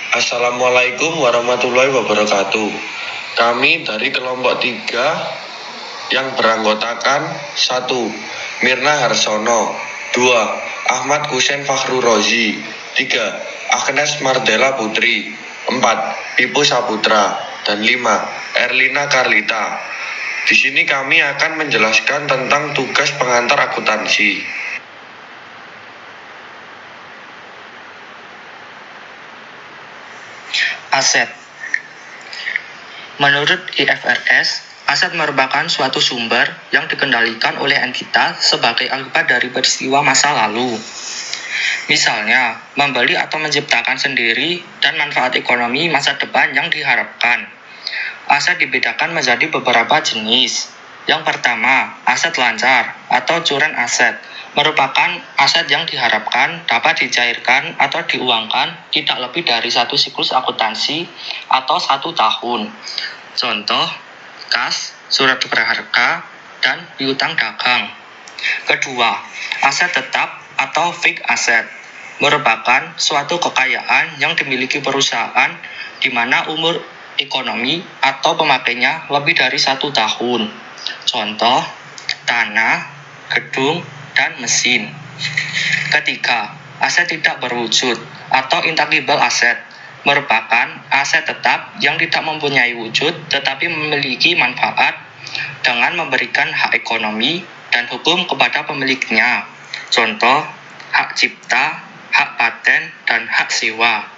Assalamualaikum warahmatullahi wabarakatuh. Kami dari kelompok 3 yang beranggotakan 1. Mirna Harsono, 2. Ahmad Kusen Fakhru Rozi, 3. Agnes Mardela Putri, 4. Pipu Saputra, dan 5. Erlina Karlita. Di sini kami akan menjelaskan tentang tugas pengantar akuntansi. Aset. Menurut IFRS, aset merupakan suatu sumber yang dikendalikan oleh entitas sebagai akibat dari peristiwa masa lalu. Misalnya, membeli atau menciptakan sendiri dan manfaat ekonomi masa depan yang diharapkan. Aset dibedakan menjadi beberapa jenis. Yang pertama, aset lancar atau current asset merupakan aset yang diharapkan dapat dicairkan atau diuangkan tidak lebih dari satu siklus akuntansi atau 1 tahun. Contoh, kas, surat berharga, dan piutang dagang. Kedua, aset tetap atau fixed asset merupakan suatu kekayaan yang dimiliki perusahaan di mana umur ekonomi atau pemakainya lebih dari 1 tahun. Contoh, tanah, gedung, dan mesin. Ketiga, aset tidak berwujud atau intangible asset merupakan aset tetap yang tidak mempunyai wujud tetapi memiliki manfaat dengan memberikan hak ekonomi dan hukum kepada pemiliknya. Contoh, hak cipta, hak paten, dan hak sewa.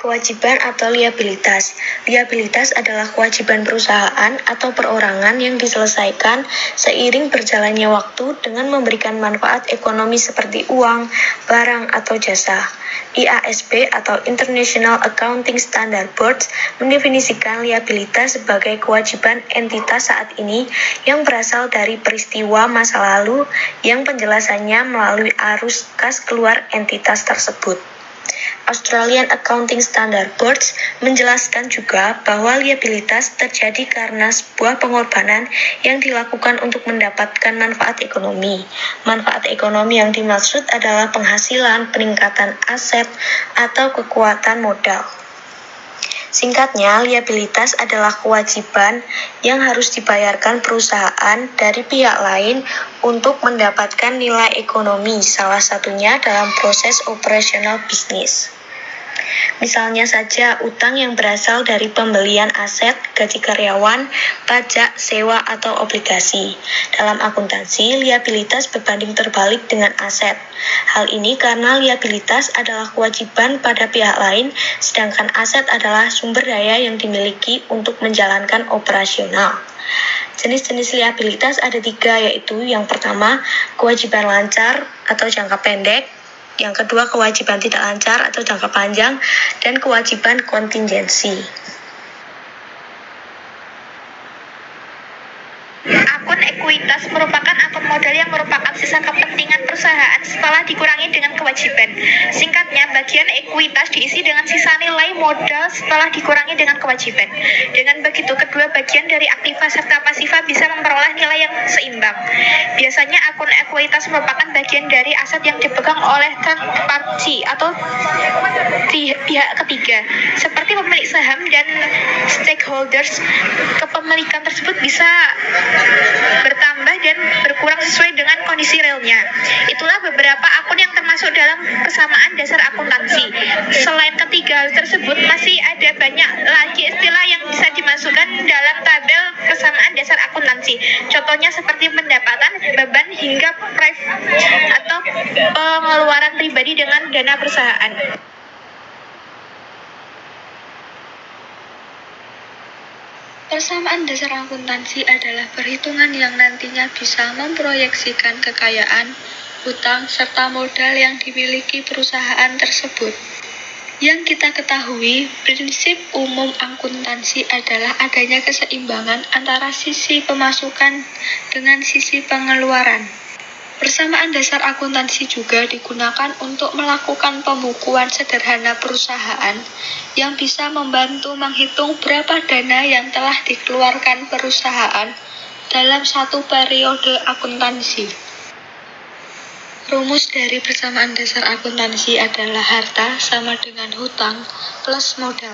Kewajiban atau liabilitas. Liabilitas adalah kewajiban perusahaan atau perorangan yang diselesaikan seiring berjalannya waktu dengan memberikan manfaat ekonomi seperti uang, barang, atau jasa. IASB atau International Accounting Standard Board mendefinisikan liabilitas sebagai kewajiban entitas saat ini yang berasal dari peristiwa masa lalu yang penjelasannya melalui arus kas keluar entitas tersebut. Australian Accounting Standard Board menjelaskan juga bahwa liabilitas terjadi karena sebuah pengorbanan yang dilakukan untuk mendapatkan manfaat ekonomi. Manfaat ekonomi yang dimaksud adalah penghasilan, peningkatan aset, atau kekuatan modal. Singkatnya, liabilitas adalah kewajiban yang harus dibayarkan perusahaan dari pihak lain untuk mendapatkan nilai ekonomi, salah satunya dalam proses operasional bisnis. Misalnya saja utang yang berasal dari pembelian aset, gaji karyawan, pajak, sewa, atau obligasi. Dalam akuntansi, liabilitas berbanding terbalik dengan aset. Hal ini karena liabilitas adalah kewajiban pada pihak lain, sedangkan aset adalah sumber daya yang dimiliki untuk menjalankan operasional. Jenis-jenis liabilitas ada 3, yaitu yang pertama, kewajiban lancar atau jangka pendek, yang kedua kewajiban tidak lancar atau jangka panjang, dan kewajiban kontingensi. Akun ekuitas merupakan akun modal yang merupakan sisa kepentingan perusahaan setelah dikurangi dengan kewajiban. Singkatnya, bagian ekuitas diisi dengan sisa nilai modal setelah dikurangi dengan kewajiban. Dengan begitu, kedua bagian dari aktiva serta pasiva bisa memperoleh nilai yang seimbang. Biasanya akun ekuitas merupakan bagian dari aset yang dipegang oleh third party atau pihak ketiga, seperti pemilik saham dan stakeholders. Kepemilikan tersebut bisa bertambah dan berkurang sesuai dengan kondisi realnya. Itulah beberapa akun yang termasuk dalam kesamaan dasar akuntansi. Selain ketiga hal tersebut, masih ada banyak lagi istilah yang bisa dimasukkan dalam tabel kesamaan dasar akuntansi. Contohnya seperti pendapatan, beban, hingga atau pengeluaran pribadi dengan dana perusahaan. Persamaan dasar akuntansi adalah perhitungan yang nantinya bisa memproyeksikan kekayaan, utang, serta modal yang dimiliki perusahaan tersebut. Yang kita ketahui, prinsip umum akuntansi adalah adanya keseimbangan antara sisi pemasukan dengan sisi pengeluaran. Persamaan dasar akuntansi juga digunakan untuk melakukan pembukuan sederhana perusahaan yang bisa membantu menghitung berapa dana yang telah dikeluarkan perusahaan dalam satu periode akuntansi. Rumus dari persamaan dasar akuntansi adalah harta sama dengan hutang plus modal.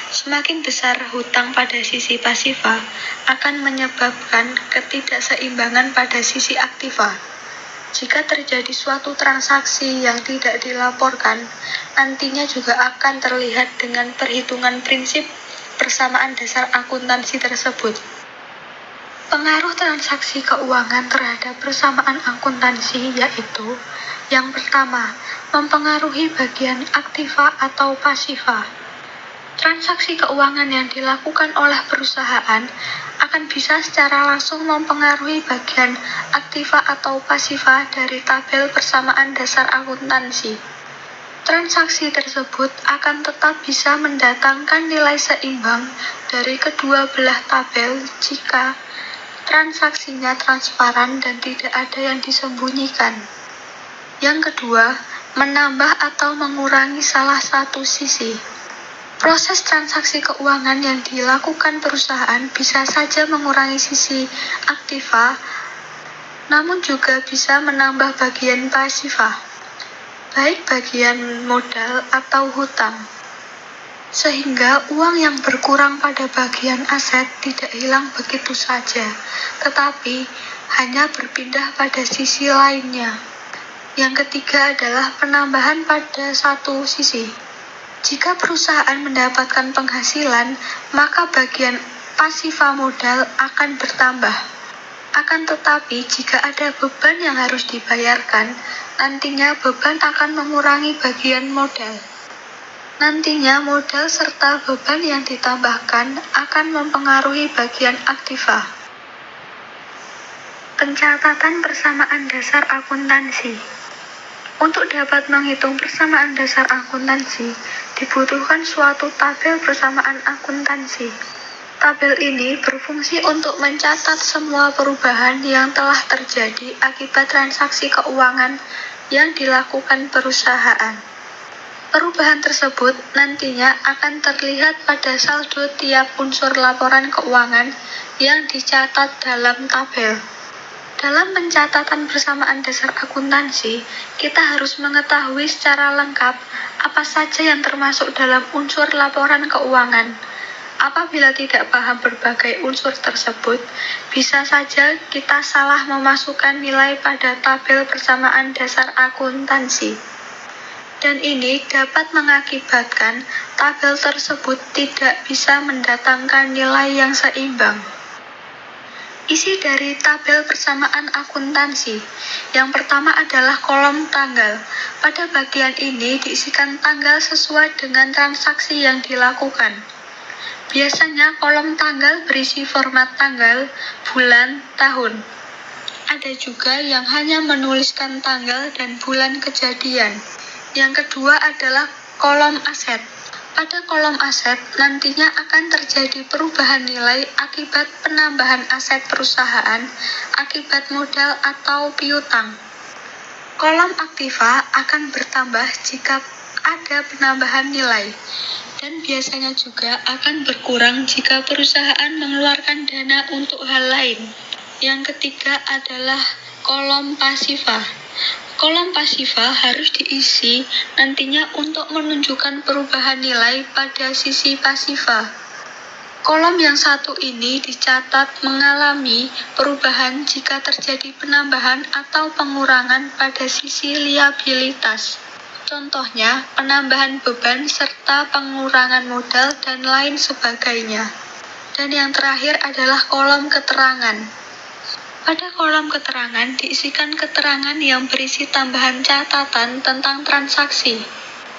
Semakin besar hutang pada sisi pasifa akan menyebabkan ketidakseimbangan pada sisi aktiva. Jika terjadi suatu transaksi yang tidak dilaporkan, nantinya juga akan terlihat dengan perhitungan prinsip persamaan dasar akuntansi tersebut. Pengaruh transaksi keuangan terhadap persamaan akuntansi yaitu yang pertama, mempengaruhi bagian aktiva atau pasifa. Transaksi keuangan yang dilakukan oleh perusahaan akan bisa secara langsung mempengaruhi bagian aktiva atau pasifa dari tabel persamaan dasar akuntansi. Transaksi tersebut akan tetap bisa mendatangkan nilai seimbang dari kedua belah tabel jika transaksinya transparan dan tidak ada yang disembunyikan. Yang kedua, menambah atau mengurangi salah satu sisi. Proses transaksi keuangan yang dilakukan perusahaan bisa saja mengurangi sisi aktiva, namun juga bisa menambah bagian pasifa, baik bagian modal atau hutang. Sehingga uang yang berkurang pada bagian aset tidak hilang begitu saja, tetapi hanya berpindah pada sisi lainnya. Yang ketiga adalah penambahan pada satu sisi. Jika perusahaan mendapatkan penghasilan, maka bagian pasifa modal akan bertambah. Akan tetapi, jika ada beban yang harus dibayarkan, nantinya beban akan mengurangi bagian modal. Nantinya modal serta beban yang ditambahkan akan mempengaruhi bagian aktiva. Pencatatan persamaan dasar akuntansi. Untuk dapat menghitung persamaan dasar akuntansi, dibutuhkan suatu tabel persamaan akuntansi. Tabel ini berfungsi untuk mencatat semua perubahan yang telah terjadi akibat transaksi keuangan yang dilakukan perusahaan. Perubahan tersebut nantinya akan terlihat pada saldo tiap unsur laporan keuangan yang dicatat dalam tabel. Dalam pencatatan persamaan dasar akuntansi, kita harus mengetahui secara lengkap apa saja yang termasuk dalam unsur laporan keuangan. Apabila tidak paham berbagai unsur tersebut, bisa saja kita salah memasukkan nilai pada tabel persamaan dasar akuntansi. Dan ini dapat mengakibatkan tabel tersebut tidak bisa mendatangkan nilai yang seimbang. Isi dari tabel persamaan akuntansi. Yang pertama adalah kolom tanggal. Pada bagian ini diisikan tanggal sesuai dengan transaksi yang dilakukan. Biasanya kolom tanggal berisi format tanggal, bulan, tahun. Ada juga yang hanya menuliskan tanggal dan bulan kejadian. Yang kedua adalah kolom aset. Pada kolom aset, nantinya akan terjadi perubahan nilai akibat penambahan aset perusahaan, akibat modal atau piutang. Kolom aktiva akan bertambah jika ada penambahan nilai, dan biasanya juga akan berkurang jika perusahaan mengeluarkan dana untuk hal lain. Yang ketiga adalah kolom pasifa. Kolom pasifa harus diisi nantinya untuk menunjukkan perubahan nilai pada sisi pasifa. Kolom yang satu ini dicatat mengalami perubahan jika terjadi penambahan atau pengurangan pada sisi liabilitas. Contohnya, penambahan beban serta pengurangan modal dan lain sebagainya. Dan yang terakhir adalah kolom keterangan. Pada kolom keterangan diisikan keterangan yang berisi tambahan catatan tentang transaksi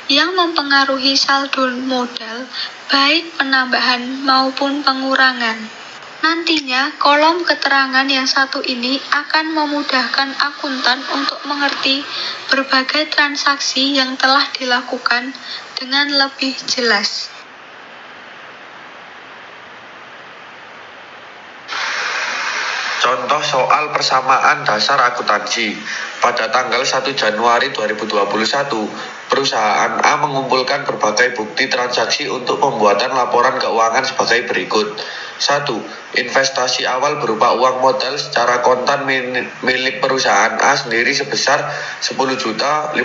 yang mempengaruhi saldo modal, baik penambahan maupun pengurangan. Nantinya, kolom keterangan yang satu ini akan memudahkan akuntan untuk mengerti berbagai transaksi yang telah dilakukan dengan lebih jelas. Contoh soal persamaan dasar akuntansi. Pada tanggal 1 Januari 2021, perusahaan A mengumpulkan berbagai bukti transaksi untuk pembuatan laporan keuangan sebagai berikut. 1. Investasi awal berupa uang modal secara kontan milik perusahaan A sendiri sebesar Rp10.500.000.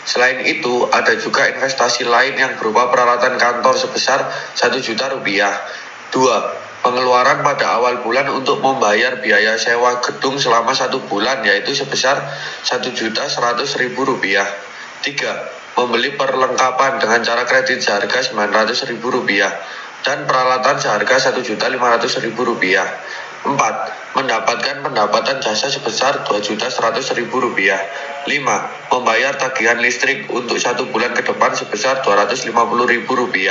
Selain itu, ada juga investasi lain yang berupa peralatan kantor sebesar Rp1 juta. 2. Pengeluaran pada awal bulan untuk membayar biaya sewa gedung selama 1 bulan yaitu sebesar Rp1.100.000. 3. Membeli perlengkapan dengan cara kredit seharga Rp900.000 dan peralatan seharga Rp1.500.000. 4. Mendapatkan pendapatan jasa sebesar Rp2.100.000. 5. Membayar tagihan listrik untuk 1 bulan ke depan sebesar Rp250.000.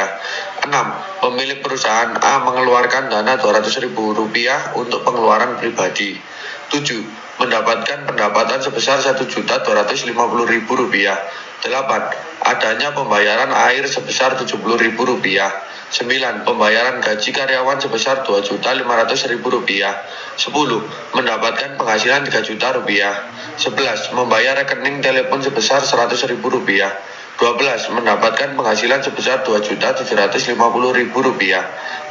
6. Pemilik perusahaan A mengeluarkan dana Rp200.000 untuk pengeluaran pribadi. 7. Mendapatkan pendapatan sebesar Rp1.250.000. 8. Adanya pembayaran air sebesar Rp70.000. 9. Pembayaran gaji karyawan sebesar Rp2.500.000. 10. Mendapatkan penghasilan Rp3 juta. 11. Membayar rekening telepon sebesar Rp100.000. 12. Mendapatkan penghasilan sebesar Rp2.750.000.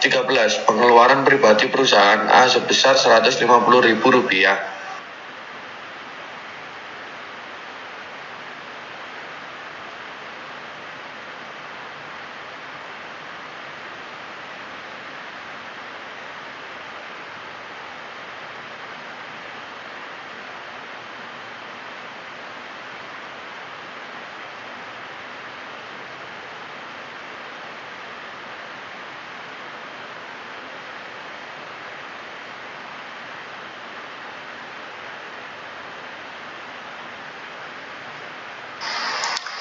13. Pengeluaran pribadi perusahaan A sebesar Rp150.000.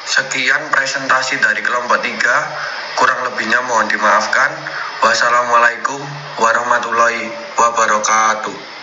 Sekian presentasi dari kelompok 3, kurang lebihnya mohon dimaafkan. Wassalamualaikum warahmatullahi wabarakatuh.